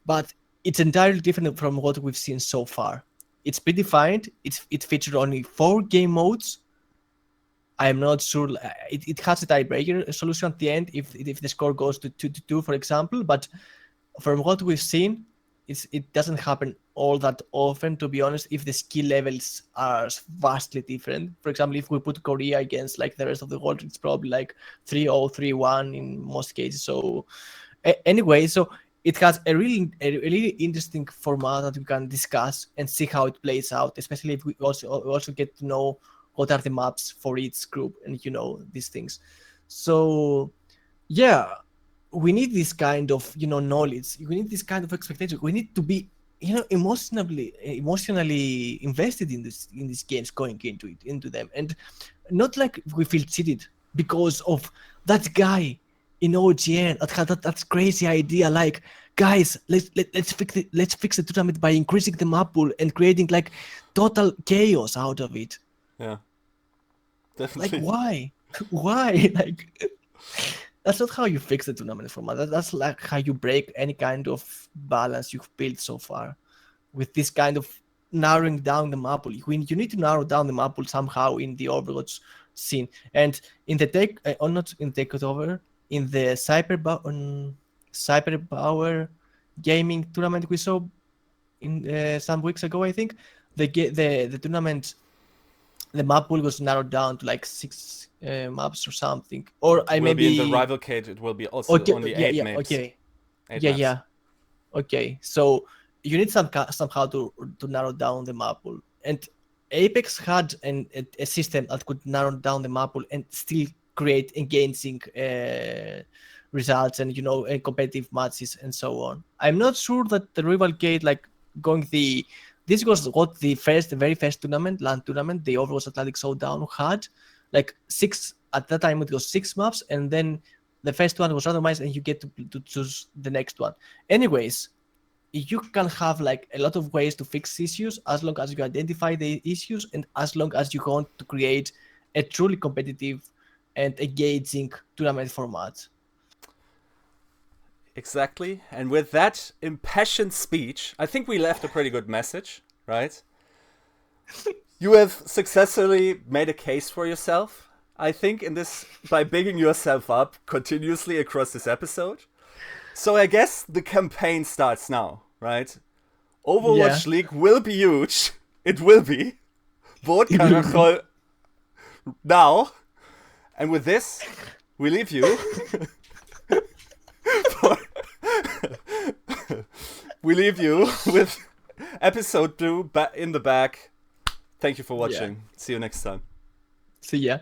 but it's entirely different from what we've seen so far. It's predefined. It featured only 4 game modes. I'm not sure. It has a tiebreaker solution at the end if the score goes to 2-2, for example. But from what we've seen, it doesn't happen all that often, to be honest, if the skill levels are vastly different. For example, if we put Korea against like the rest of the world, it's probably like 3-0, 3-1 in most cases. So anyway, so it has a really interesting format that we can discuss and see how it plays out, especially if we also get to know what are the maps for each group and these things. So yeah, we need this kind of knowledge. We need this kind of expectation. We need to be emotionally invested in these games, going into them, and not like we feel cheated because of that guy in OGN that had that crazy idea, like, guys, let's fix the tournament by increasing the map pool and creating like total chaos out of it. Yeah, Like, definitely. why? Why? Like, that's not how you fix the tournament format. That's like how you break any kind of balance you've built so far with this kind of narrowing down the map pool. You need to narrow down the map pool somehow in the Overwatch scene. And in the take, or not in takeover, in the Cyber Power gaming tournament we saw in some weeks ago, I think the tournament, the map pool was narrowed down to like 6 maps or something. Or It I will be in the maybe rival cage. It will be also okay, only yeah, eight yeah, maps. okay, Eight yeah, maps. yeah. Okay, so you need somehow to narrow down the map pool, and Apex had a system that could narrow down the map pool and still create engaging results and competitive matches and so on. I'm not sure that the Rival Gate, like, going the this was what the very first tournament, LAN tournament, the Overwatch Atlantic Showdown had, like six at that time. It was 6 maps, and then the first one was randomized, and you get to choose the next one. Anyways, you can have like a lot of ways to fix issues as long as you identify the issues and as long as you want to create a truly competitive and engaging tournament format. Exactly. And with that impassioned speech, I think we left a pretty good message, right? You have successfully made a case for yourself, I think, in this by bigging yourself up continuously across this episode. So I guess the campaign starts now, right? Yeah. Overwatch League will be huge. It will be. Board It will be. Caracol now. And with this, we leave you. for- we leave you with episode 2 in the back. Thank you for Yeah. watching. See you next time. See ya.